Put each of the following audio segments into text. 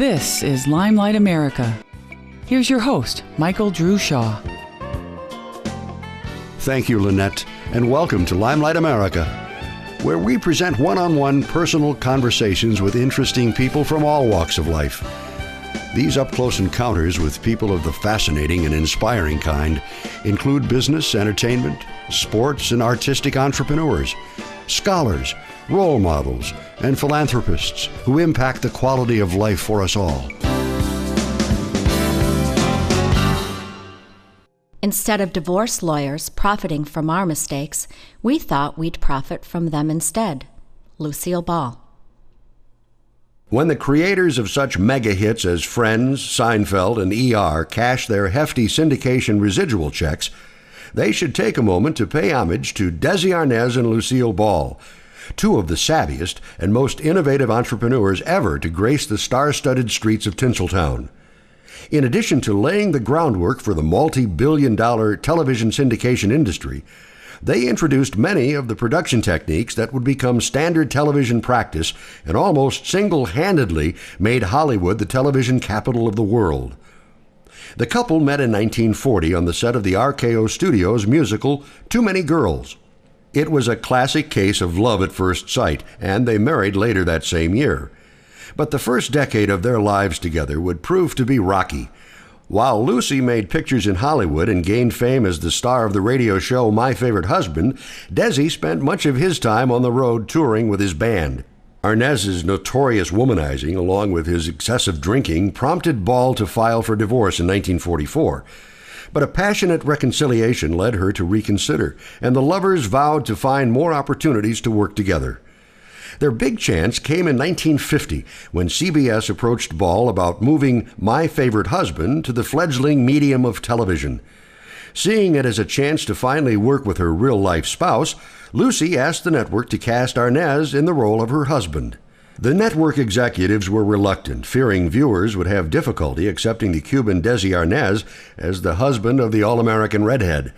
This is Limelight America. Here's your host, Michael Drew Shaw. Thank you, Lynette, and welcome to Limelight America, where we present one-on-one personal conversations with interesting people from all walks of life. These up-close encounters with people of the fascinating and inspiring kind include business, entertainment, sports, and artistic entrepreneurs, scholars, role models, and philanthropists who impact the quality of life for us all. Instead of divorce lawyers profiting from our mistakes, we thought we'd profit from them instead. Lucille Ball. When the creators of such mega hits as Friends, Seinfeld, and ER cash their hefty syndication residual checks, they should take a moment to pay homage to Desi Arnaz and Lucille Ball, two of the savviest and most innovative entrepreneurs ever to grace the star-studded streets of Tinseltown. In addition to laying the groundwork for the multi-billion-dollar television syndication industry, they introduced many of the production techniques that would become standard television practice and almost single-handedly made Hollywood the television capital of the world. The couple met in 1940 on the set of the RKO Studios musical Too Many Girls. It was a classic case of love at first sight, and they married later that same year. But the first decade of their lives together would prove to be rocky. While Lucy made pictures in Hollywood and gained fame as the star of the radio show My Favorite Husband, Desi spent much of his time on the road touring with his band. Arnaz's notorious womanizing, along with his excessive drinking, prompted Ball to file for divorce in 1944. But a passionate reconciliation led her to reconsider, and the lovers vowed to find more opportunities to work together. Their big chance came in 1950 when CBS approached Ball about moving My Favorite Husband to the fledgling medium of television. Seeing it as a chance to finally work with her real-life spouse, Lucy asked the network to cast Arnaz in the role of her husband. The network executives were reluctant, fearing viewers would have difficulty accepting the Cuban Desi Arnaz as the husband of the all-American redhead.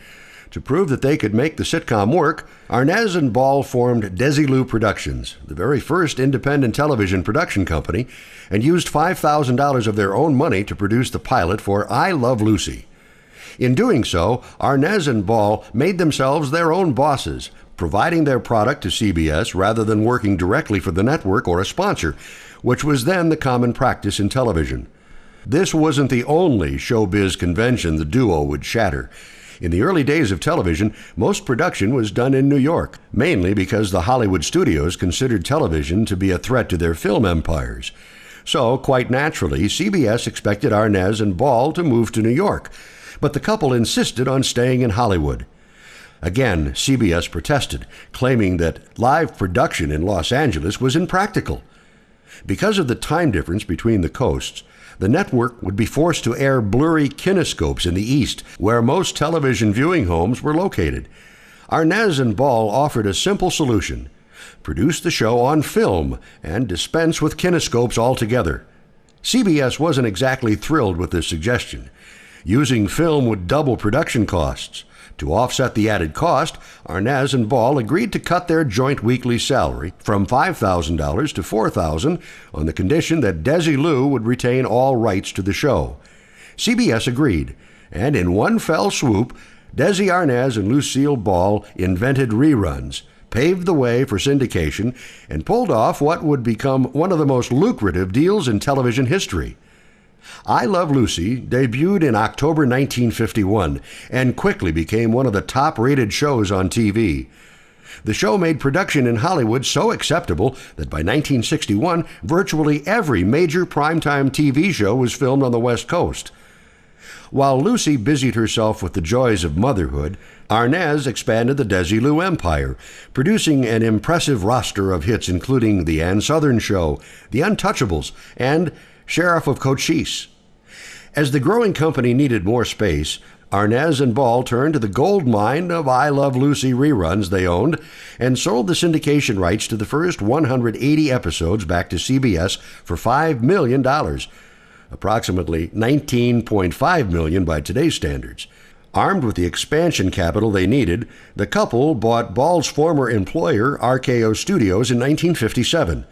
To prove that they could make the sitcom work, Arnaz and Ball formed Desilu Productions, the very first independent television production company, and used $5,000 of their own money to produce the pilot for I Love Lucy. In doing so, Arnaz and Ball made themselves their own bosses, providing their product to CBS rather than working directly for the network or a sponsor, which was then the common practice in television. This wasn't the only showbiz convention the duo would shatter. In the early days of television, most production was done in New York, mainly because the Hollywood studios considered television to be a threat to their film empires. So, quite naturally, CBS expected Arnaz and Ball to move to New York, but the couple insisted on staying in Hollywood. Again, CBS protested, claiming that live production in Los Angeles was impractical. Because of the time difference between the coasts, the network would be forced to air blurry kinescopes in the East, where most television viewing homes were located. Arnaz and Ball offered a simple solution: produce the show on film and dispense with kinescopes altogether. CBS wasn't exactly thrilled with this suggestion. Using film would double production costs. To offset the added cost, Arnaz and Ball agreed to cut their joint weekly salary from $5,000 to $4,000 on the condition that Desilu would retain all rights to the show. CBS agreed, and in one fell swoop, Desi Arnaz and Lucille Ball invented reruns, paved the way for syndication, and pulled off what would become one of the most lucrative deals in television history. I Love Lucy debuted in October 1951 and quickly became one of the top-rated shows on TV. The show made production in Hollywood so acceptable that by 1961, virtually every major primetime TV show was filmed on the West Coast. While Lucy busied herself with the joys of motherhood, Arnaz expanded the Desilu empire, producing an impressive roster of hits including The Ann Sothern Show, The Untouchables, and Sheriff of Cochise. As the growing company needed more space, Arnaz and Ball turned to the gold mine of I Love Lucy reruns they owned and sold the syndication rights to the first 180 episodes back to CBS for $5 million, approximately $19.5 million by today's standards. Armed with the expansion capital they needed, the couple bought Ball's former employer, RKO Studios, in 1957.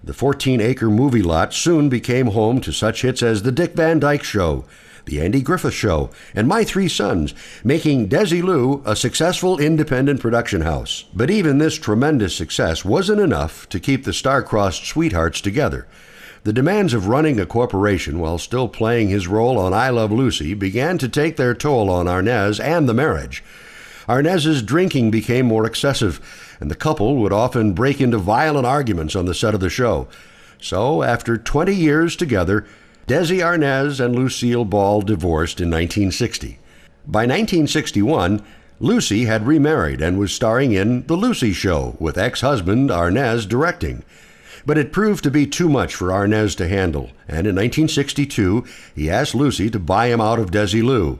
The 14-acre movie lot soon became home to such hits as The Dick Van Dyke Show, The Andy Griffith Show, and My Three Sons, making Desilu a successful independent production house. But even this tremendous success wasn't enough to keep the star-crossed sweethearts together. The demands of running a corporation while still playing his role on I Love Lucy began to take their toll on Arnaz and the marriage. Arnaz's drinking became more excessive, and the couple would often break into violent arguments on the set of the show. So, after 20 years together, Desi Arnaz and Lucille Ball divorced in 1960. By 1961, Lucy had remarried and was starring in The Lucy Show, with ex-husband Arnaz directing. But it proved to be too much for Arnaz to handle, and in 1962, he asked Lucy to buy him out of Desilu.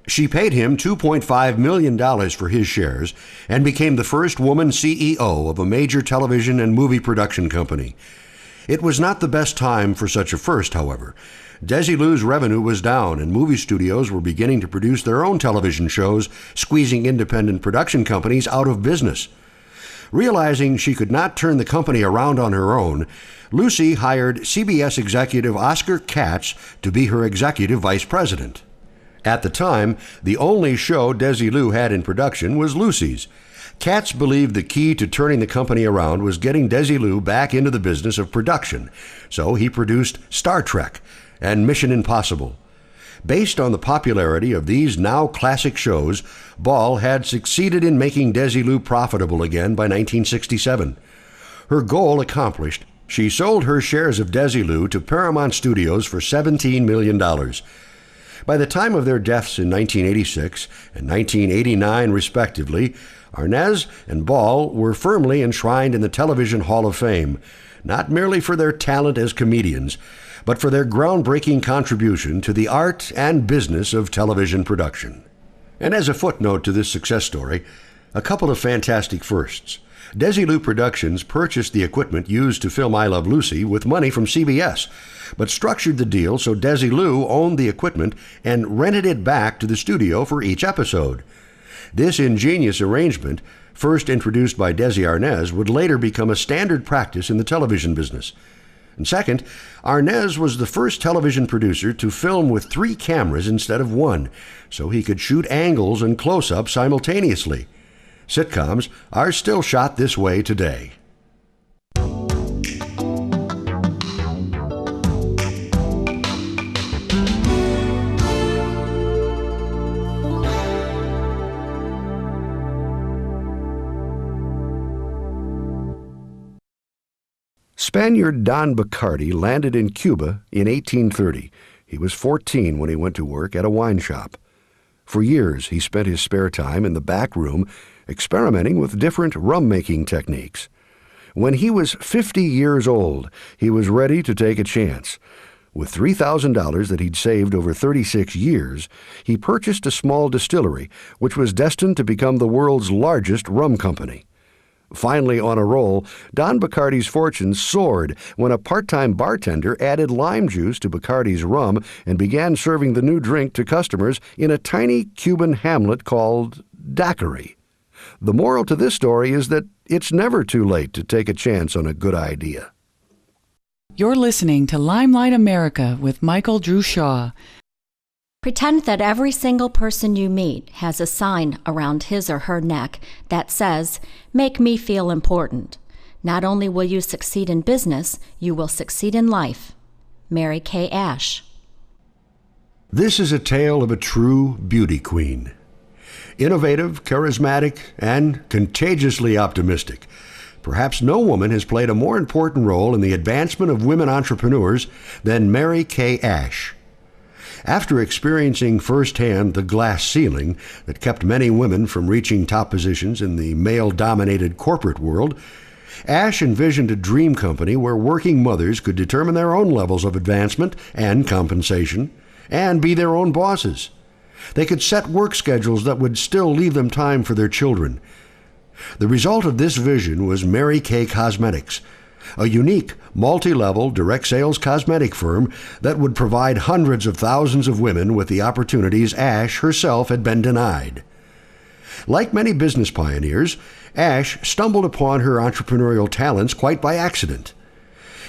She paid him $2.5 million for his shares and became the first woman CEO of a major television and movie production company. It was not the best time for such a first, however. Desilu's revenue was down, and movie studios were beginning to produce their own television shows, squeezing independent production companies out of business. Realizing she could not turn the company around on her own, Lucy hired CBS executive Oscar Katz to be her executive vice president. At the time, the only show Desilu had in production was Lucy's. Katz believed the key to turning the company around was getting Desilu back into the business of production, so he produced Star Trek and Mission Impossible. Based on the popularity of these now classic shows, Ball had succeeded in making Desilu profitable again by 1967. Her goal accomplished, she sold her shares of Desilu to Paramount Studios for $17 million. By the time of their deaths in 1986 and 1989 respectively, Arnaz and Ball were firmly enshrined in the Television Hall of Fame, not merely for their talent as comedians, but for their groundbreaking contribution to the art and business of television production. And as a footnote to this success story, a couple of fantastic firsts. Desilu Productions purchased the equipment used to film I Love Lucy with money from CBS, but structured the deal so Desilu owned the equipment and rented it back to the studio for each episode. This ingenious arrangement, first introduced by Desi Arnaz, would later become a standard practice in the television business. And second, Arnaz was the first television producer to film with 3 cameras instead of 1, so he could shoot angles and close-ups simultaneously. Sitcoms are still shot this way today. Spaniard Don Bacardi landed in Cuba in 1830. He was 14 when he went to work at a wine shop. For years, he spent his spare time in the back room experimenting with different rum-making techniques. When he was 50 years old, he was ready to take a chance. With $3,000 that he'd saved over 36 years, he purchased a small distillery, which was destined to become the world's largest rum company. Finally on a roll, Don Bacardi's fortune soared when a part-time bartender added lime juice to Bacardi's rum and began serving the new drink to customers in a tiny Cuban hamlet called Daiquiri. The moral to this story is that it's never too late to take a chance on a good idea. You're listening to Limelight America with Michael Drew Shaw. Pretend that every single person you meet has a sign around his or her neck that says, "Make me feel important." Not only will you succeed in business, you will succeed in life. Mary Kay Ash. This is a tale of a true beauty queen. Innovative, charismatic, and contagiously optimistic. Perhaps no woman has played a more important role in the advancement of women entrepreneurs than Mary Kay Ash. After experiencing firsthand the glass ceiling that kept many women from reaching top positions in the male-dominated corporate world, Ash envisioned a dream company where working mothers could determine their own levels of advancement and compensation and be their own bosses. They could set work schedules that would still leave them time for their children. The result of this vision was Mary Kay Cosmetics, a unique, multi-level direct sales cosmetic firm that would provide hundreds of thousands of women with the opportunities Ash herself had been denied. Like many business pioneers, Ash stumbled upon her entrepreneurial talents quite by accident.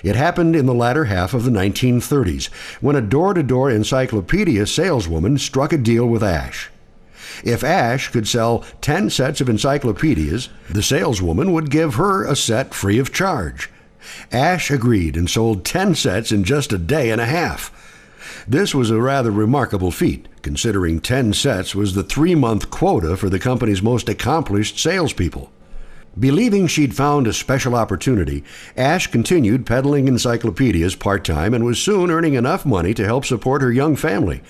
It happened in the latter half of the 1930s, when a door-to-door encyclopedia saleswoman struck a deal with Ash. If Ash could sell 10 sets of encyclopedias, the saleswoman would give her a set free of charge. Ash agreed and sold 10 sets in just a day and a half. This was a rather remarkable feat, considering 10 sets was the 3-month quota for the company's most accomplished salespeople. Believing she'd found a special opportunity, Ash continued peddling encyclopedias part-time and was soon earning enough money to help support her young family.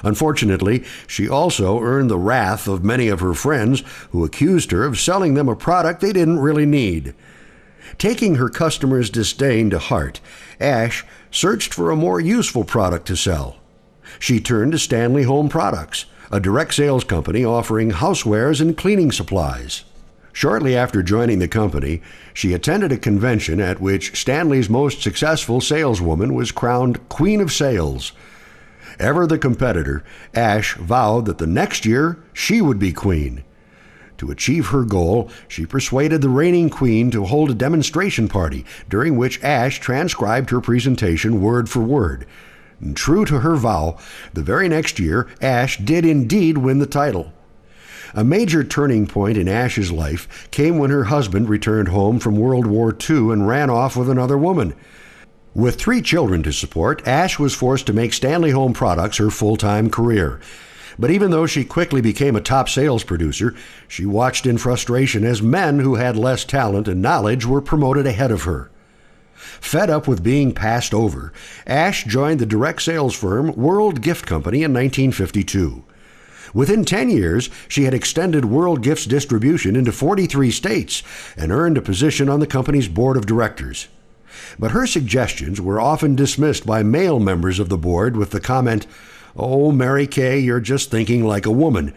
Unfortunately, she also earned the wrath of many of her friends who accused her of selling them a product they didn't really need. Taking her customers' disdain to heart, Ash searched for a more useful product to sell. She turned to Stanley Home Products, a direct sales company offering housewares and cleaning supplies. Shortly after joining the company, she attended a convention at which Stanley's most successful saleswoman was crowned Queen of Sales. Ever the competitor, Ash vowed that the next year she would be queen. To achieve her goal, she persuaded the reigning queen to hold a demonstration party, during which Ash transcribed her presentation word for word. And true to her vow, the very next year, Ash did indeed win the title. A major turning point in Ash's life came when her husband returned home from World War II and ran off with another woman. With 3 children to support, Ash was forced to make Stanley Home Products her full-time career. But even though she quickly became a top sales producer, she watched in frustration as men who had less talent and knowledge were promoted ahead of her. Fed up with being passed over, Ash joined the direct sales firm World Gift Company in 1952. Within 10 years, she had extended World Gift's distribution into 43 states and earned a position on the company's board of directors. But her suggestions were often dismissed by male members of the board with the comment, "Oh, Mary Kay, you're just thinking like a woman,"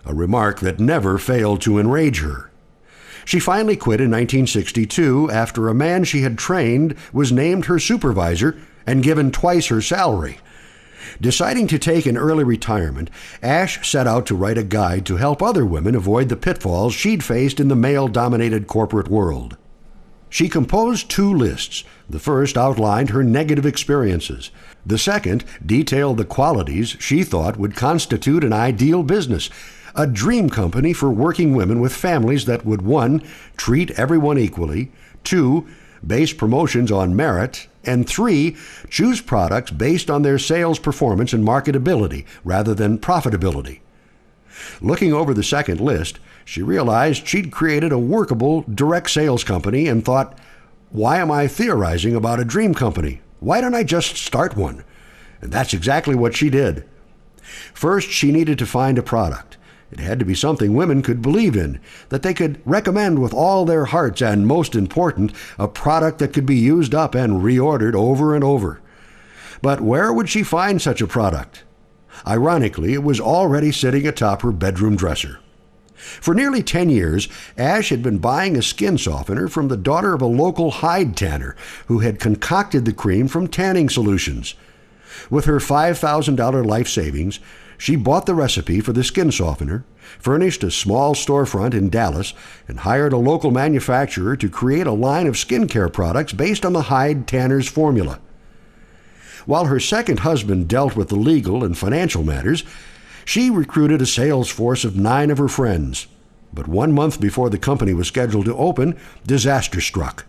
a remark that never failed to enrage her. She finally quit in 1962 after a man she had trained was named her supervisor and given twice her salary. Deciding to take an early retirement, Ash set out to write a guide to help other women avoid the pitfalls she'd faced in the male-dominated corporate world. She composed 2 lists. The first outlined her negative experiences. The second detailed the qualities she thought would constitute an ideal business, a dream company for working women with families that would 1. Treat everyone equally, 2. Base promotions on merit, and 3. Choose products based on their sales performance and marketability rather than profitability. Looking over the second list, she realized she'd created a workable direct sales company and thought, "Why am I theorizing about a dream company? Why don't I just start one?" And that's exactly what she did. First, she needed to find a product. It had to be something women could believe in, that they could recommend with all their hearts, and most important, a product that could be used up and reordered over and over. But where would she find such a product? Ironically, it was already sitting atop her bedroom dresser. For nearly 10 years, Ash had been buying a skin softener from the daughter of a local hide tanner who had concocted the cream from tanning solutions. With her $5,000 life savings, she bought the recipe for the skin softener, furnished a small storefront in Dallas, and hired a local manufacturer to create a line of skincare products based on the hide tanner's formula. While her second husband dealt with the legal and financial matters, she recruited a sales force of 9 of her friends. But 1 month before the company was scheduled to open, disaster struck.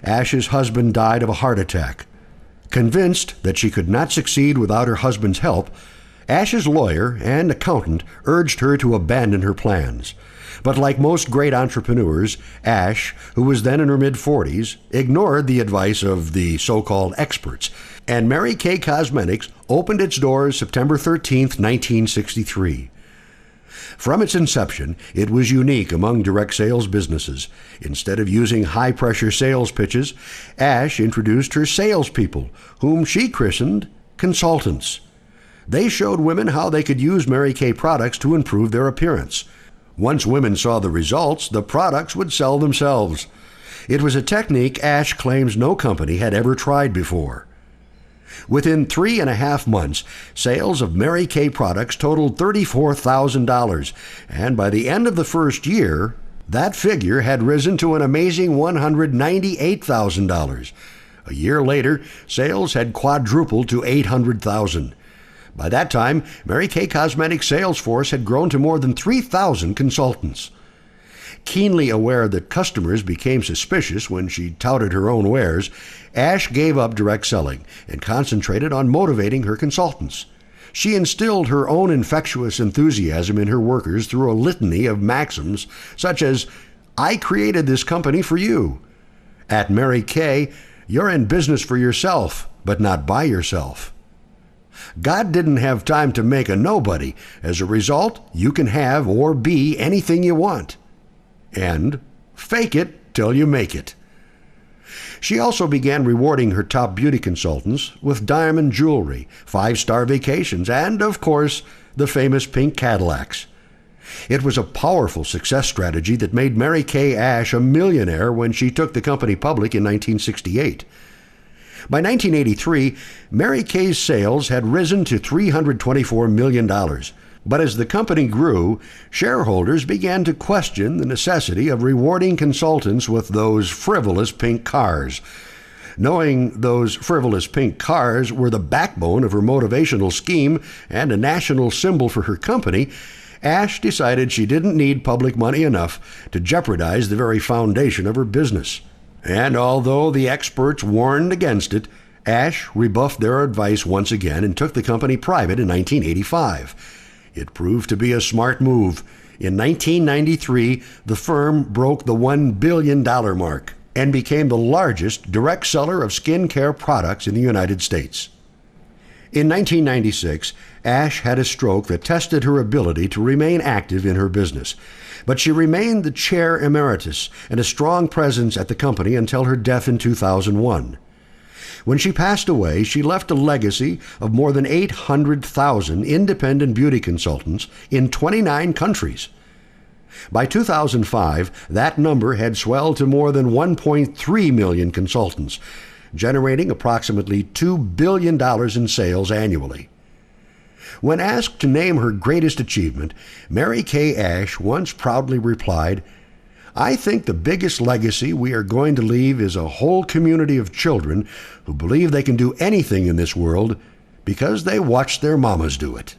Ash's husband died of a heart attack. Convinced that she could not succeed without her husband's help, Ash's lawyer and accountant urged her to abandon her plans. But like most great entrepreneurs, Ash, who was then in her mid-40s, ignored the advice of the so-called experts, and Mary Kay Cosmetics opened its doors September 13, 1963. From its inception, it was unique among direct sales businesses. Instead of using high-pressure sales pitches, Ash introduced her salespeople, whom she christened consultants. They showed women how they could use Mary Kay products to improve their appearance. Once women saw the results, the products would sell themselves. It was a technique Ash claims no company had ever tried before. Within 3.5 months, sales of Mary Kay products totaled $34,000, and by the end of the first year, that figure had risen to an amazing $198,000. A year later, sales had quadrupled to 800,000. By that time, Mary Kay Cosmetics' sales force had grown to more than 3,000 consultants. Keenly aware that customers became suspicious when she touted her own wares, Ash gave up direct selling and concentrated on motivating her consultants. She instilled her own infectious enthusiasm in her workers through a litany of maxims such as, "I created this company for you." At Mary Kay, you're in business for yourself, but not by yourself. God didn't have time to make a nobody. As a result, you can have or be anything you want. And fake it till you make it. She also began rewarding her top beauty consultants with diamond jewelry, 5-star vacations, and, of course, the famous pink Cadillacs. It was a powerful success strategy that made Mary Kay Ash a millionaire when she took the company public in 1968. By 1983, Mary Kay's sales had risen to $324 million. But as the company grew, shareholders began to question the necessity of rewarding consultants with those frivolous pink cars. Knowing those frivolous pink cars were the backbone of her motivational scheme and a national symbol for her company, Ash decided she didn't need public money enough to jeopardize the very foundation of her business. And although the experts warned against it, Ash rebuffed their advice once again and took the company private in 1985. It proved to be a smart move. In 1993, the firm broke the $1 billion mark and became the largest direct seller of skincare products in the United States. In 1996, Ash had a stroke that tested her ability to remain active in her business, but she remained the chair emeritus and a strong presence at the company until her death in 2001. When she passed away, she left a legacy of more than 800,000 independent beauty consultants in 29 countries. By 2005, that number had swelled to more than 1.3 million consultants, generating approximately $2 billion in sales annually. When asked to name her greatest achievement, Mary Kay Ash once proudly replied, "I think the biggest legacy we are going to leave is a whole community of children who believe they can do anything in this world because they watched their mamas do it."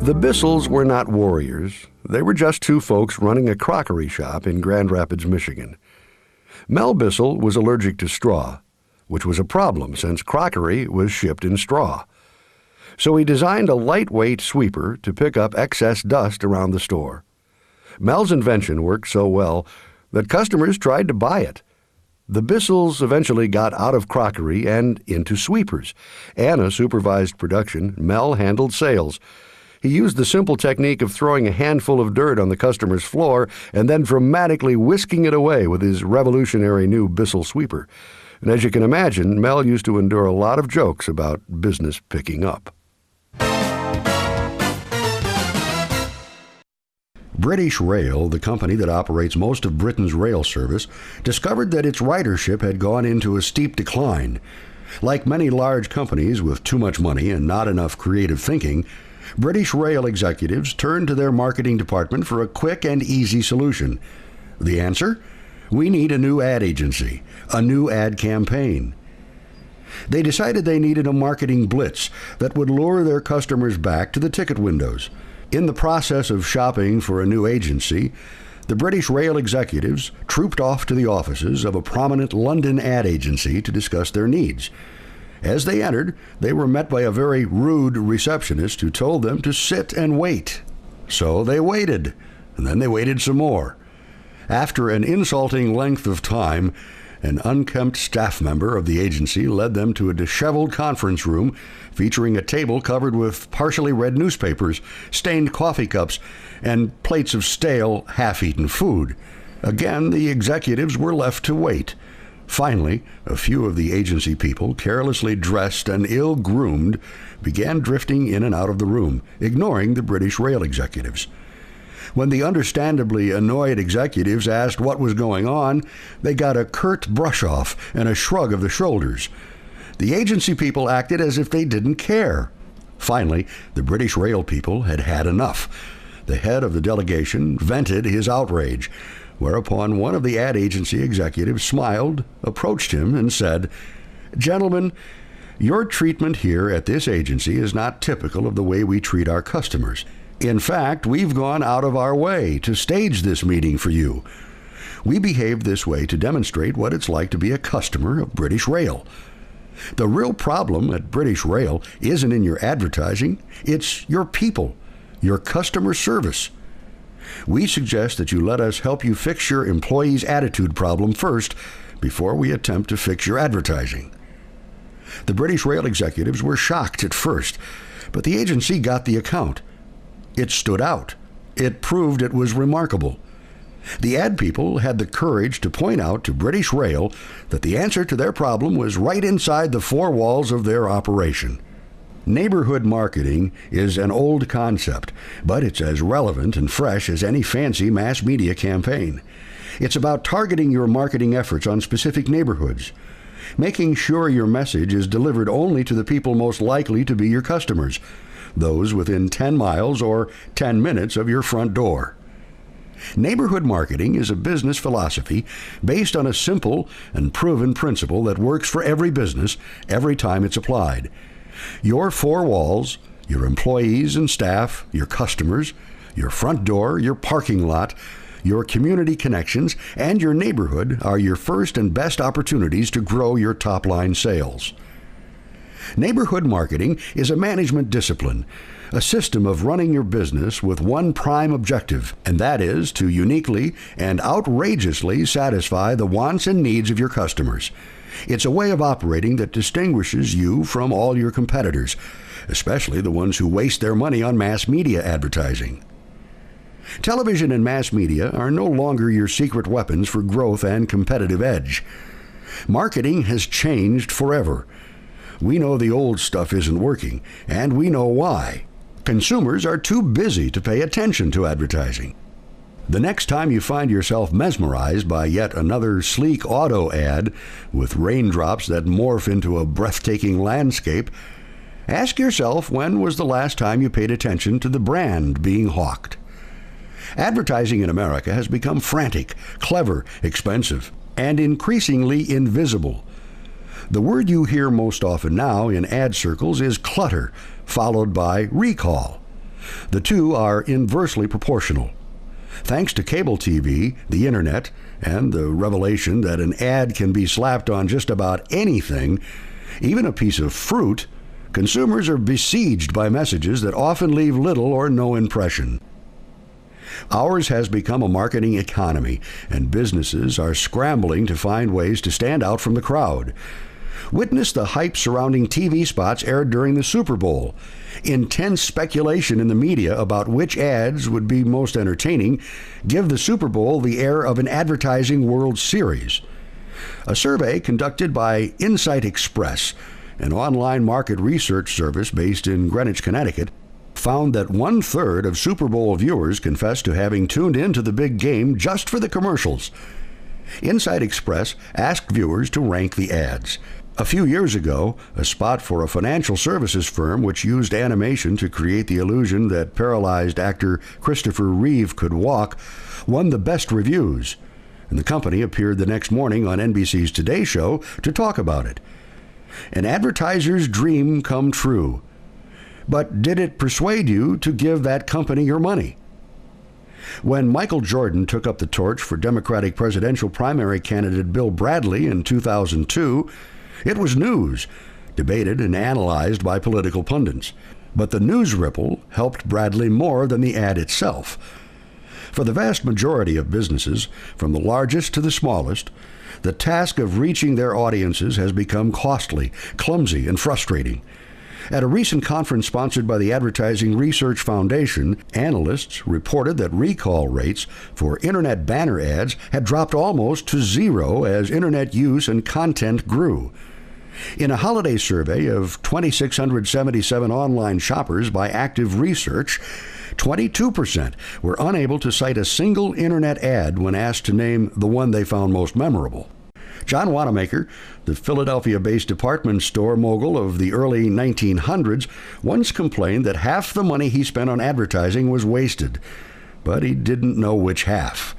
The Bissells were not warriors. They were just two folks running a crockery shop in Grand Rapids, Michigan. Mel Bissell was allergic to straw, which was a problem since crockery was shipped in straw. So he designed a lightweight sweeper to pick up excess dust around the store. Mel's invention worked so well that customers tried to buy it. The Bissells eventually got out of crockery and into sweepers. Anna supervised production. Mel handled sales. He used the simple technique of throwing a handful of dirt on the customer's floor and then dramatically whisking it away with his revolutionary new Bissell sweeper. And as you can imagine, Mel used to endure a lot of jokes about business picking up. British Rail, the company that operates most of Britain's rail service, discovered that its ridership had gone into a steep decline. Like many large companies with too much money and not enough creative thinking, British Rail executives turned to their marketing department for a quick and easy solution. The answer? We need a new ad agency, a new ad campaign. They decided they needed a marketing blitz that would lure their customers back to the ticket windows. In the process of shopping for a new agency, the British Rail executives trooped off to the offices of a prominent London ad agency to discuss their needs. As they entered, they were met by a very rude receptionist who told them to sit and wait. So they waited, and then they waited some more. After an insulting length of time, an unkempt staff member of the agency led them to a disheveled conference room featuring a table covered with partially read newspapers, stained coffee cups, and plates of stale, half-eaten food. Again, the executives were left to wait. Finally, a few of the agency people, carelessly dressed and ill-groomed, began drifting in and out of the room, ignoring the British Rail executives. When the understandably annoyed executives asked what was going on, they got a curt brush-off and a shrug of the shoulders. The agency people acted as if they didn't care. Finally, the British Rail people had had enough. The head of the delegation vented his outrage, whereupon one of the ad agency executives smiled, approached him, and said, "Gentlemen, your treatment here at this agency is not typical of the way we treat our customers. In fact, we've gone out of our way to stage this meeting for you. We behaved this way to demonstrate what it's like to be a customer of British Rail. The real problem at British Rail isn't in your advertising, it's your people, your customer service. We suggest that you let us help you fix your employees' attitude problem first before we attempt to fix your advertising." The British Rail executives were shocked at first, but the agency got the account. It stood out. It proved it was remarkable. The ad people had the courage to point out to British Rail that the answer to their problem was right inside the four walls of their operation. Neighborhood marketing is an old concept, but it's as relevant and fresh as any fancy mass media campaign. It's about targeting your marketing efforts on specific neighborhoods, making sure your message is delivered only to the people most likely to be your customers, those within 10 miles or 10 minutes of your front door. Neighborhood marketing is a business philosophy based on a simple and proven principle that works for every business every time it's applied. Your four walls, your employees and staff, your customers, your front door, your parking lot, your community connections, and your neighborhood are your first and best opportunities to grow your top-line sales. Neighborhood marketing is a management discipline, a system of running your business with one prime objective, and that is to uniquely and outrageously satisfy the wants and needs of your customers. It's a way of operating that distinguishes you from all your competitors, especially the ones who waste their money on mass media advertising. Television and mass media are no longer your secret weapons for growth and competitive edge. Marketing has changed forever. We know the old stuff isn't working, and we know why. Consumers are too busy to pay attention to advertising. The next time you find yourself mesmerized by yet another sleek auto ad with raindrops that morph into a breathtaking landscape, ask yourself when was the last time you paid attention to the brand being hawked. Advertising in America has become frantic, clever, expensive, and increasingly invisible. The word you hear most often now in ad circles is clutter, followed by recall. The two are inversely proportional. Thanks to cable TV, the internet, and the revelation that an ad can be slapped on just about anything, even a piece of fruit, consumers are besieged by messages that often leave little or no impression. Ours has become a marketing economy, and businesses are scrambling to find ways to stand out from the crowd. Witness the hype surrounding TV spots aired during the Super Bowl. Intense speculation in the media about which ads would be most entertaining give the Super Bowl the air of an advertising World Series. A survey conducted by Insight Express, an online market research service based in Greenwich, Connecticut, found that 1/3 of Super Bowl viewers confessed to having tuned into the big game just for the commercials. Insight Express asked viewers to rank the ads. A few years ago, a spot for a financial services firm which used animation to create the illusion that paralyzed actor Christopher Reeve could walk won the best reviews, and the company appeared the next morning on NBC's Today Show to talk about it. An advertiser's dream come true. But did it persuade you to give that company your money? When Michael Jordan took up the torch for Democratic presidential primary candidate Bill Bradley in 2002, it was news, debated and analyzed by political pundits. But the news ripple helped Bradley more than the ad itself. For the vast majority of businesses, from the largest to the smallest, the task of reaching their audiences has become costly, clumsy, and frustrating. At a recent conference sponsored by the Advertising Research Foundation, analysts reported that recall rates for Internet banner ads had dropped almost to zero as Internet use and content grew. In a holiday survey of 2,677 online shoppers by Active Research, 22% were unable to cite a single Internet ad when asked to name the one they found most memorable. John Wanamaker, the Philadelphia-based department store mogul of the early 1900s, once complained that half the money he spent on advertising was wasted, but he didn't know which half.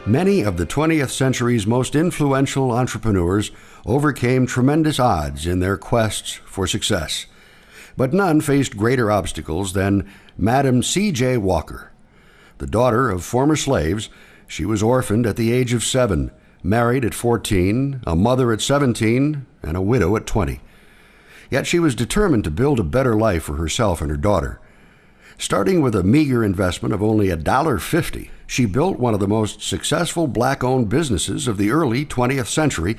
Many of the 20th century's most influential entrepreneurs overcame tremendous odds in their quests for success. But none faced greater obstacles than Madam C.J. Walker. The daughter of former slaves, she was orphaned at the age of 7, married at 14, a mother at 17, and a widow at 20. Yet she was determined to build a better life for herself and her daughter. Starting with a meager investment of only $1.50, she built one of the most successful black-owned businesses of the early 20th century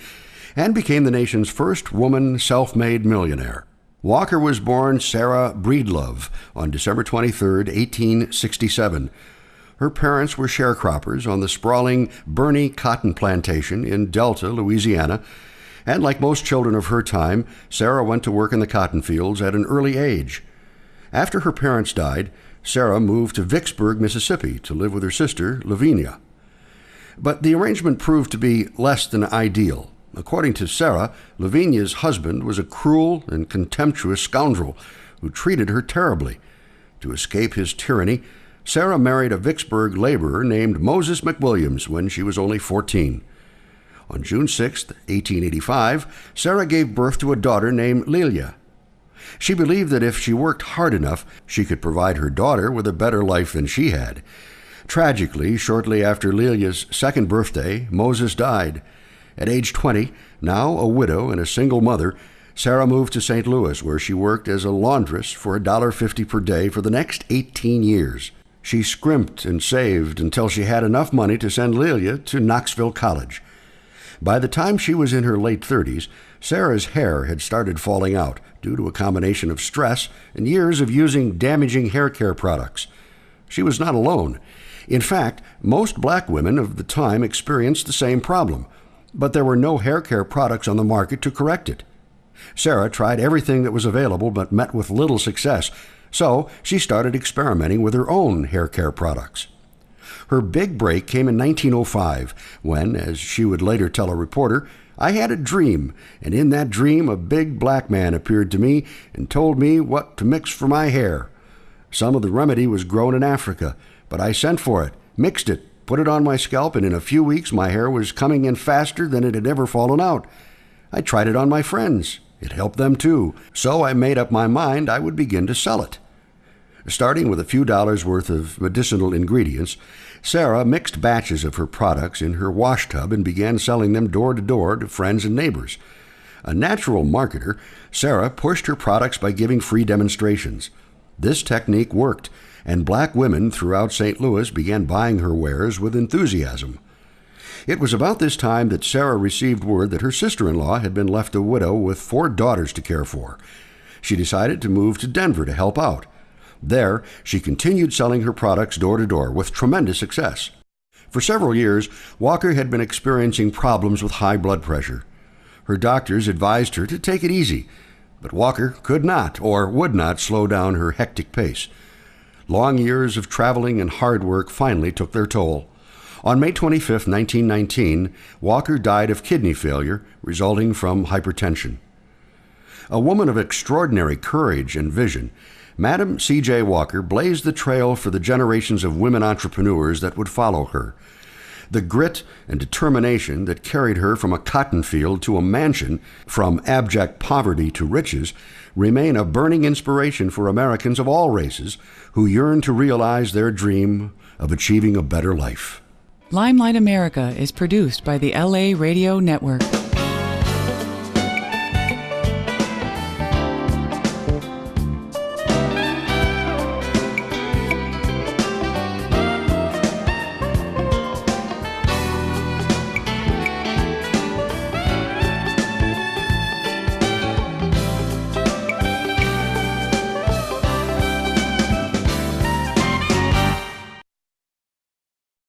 and became the nation's first woman self-made millionaire. Walker was born Sarah Breedlove on December 23, 1867. Her parents were sharecroppers on the sprawling Burney cotton plantation in Delta, Louisiana, and like most children of her time, Sarah went to work in the cotton fields at an early age. After her parents died, Sarah moved to Vicksburg, Mississippi, to live with her sister, Lavinia. But the arrangement proved to be less than ideal. According to Sarah, Lavinia's husband was a cruel and contemptuous scoundrel who treated her terribly. To escape his tyranny, Sarah married a Vicksburg laborer named Moses McWilliams when she was only 14. On June 6, 1885, Sarah gave birth to a daughter named Lelia. She believed that if she worked hard enough, she could provide her daughter with a better life than she had. Tragically, shortly after Lelia's second birthday, Moses died. At age 20, now a widow and a single mother, Sarah moved to St. Louis, where she worked as a laundress for $1.50 per day for the next 18 years. She scrimped and saved until she had enough money to send Lelia to Knoxville College. By the time she was in her late 30s, Sarah's hair had started falling out due to a combination of stress and years of using damaging hair care products. She was not alone. In fact, most black women of the time experienced the same problem, but there were no hair care products on the market to correct it. Sarah tried everything that was available but met with little success, so she started experimenting with her own hair care products. Her big break came in 1905 when, as she would later tell a reporter, "I had a dream, and in that dream a big black man appeared to me and told me what to mix for my hair. Some of the remedy was grown in Africa, but I sent for it, mixed it, put it on my scalp, and in a few weeks my hair was coming in faster than it had ever fallen out. I tried it on my friends. It helped them too, so I made up my mind I would begin to sell it." Starting with a few dollars worth of medicinal ingredients, Sarah mixed batches of her products in her wash tub and began selling them door to door to friends and neighbors. A natural marketer, Sarah pushed her products by giving free demonstrations. This technique worked, and black women throughout St. Louis began buying her wares with enthusiasm. It was about this time that Sarah received word that her sister-in-law had been left a widow with 4 daughters to care for. She decided to move to Denver to help out. There, she continued selling her products door to door with tremendous success. For several years, Walker had been experiencing problems with high blood pressure. Her doctors advised her to take it easy, but Walker could not or would not slow down her hectic pace. Long years of traveling and hard work finally took their toll. On May 25, 1919, Walker died of kidney failure resulting from hypertension. A woman of extraordinary courage and vision, Madam C.J. Walker blazed the trail for the generations of women entrepreneurs that would follow her. The grit and determination that carried her from a cotton field to a mansion, from abject poverty to riches, remain a burning inspiration for Americans of all races who yearn to realize their dream of achieving a better life. Limelight America is produced by the LA Radio Network.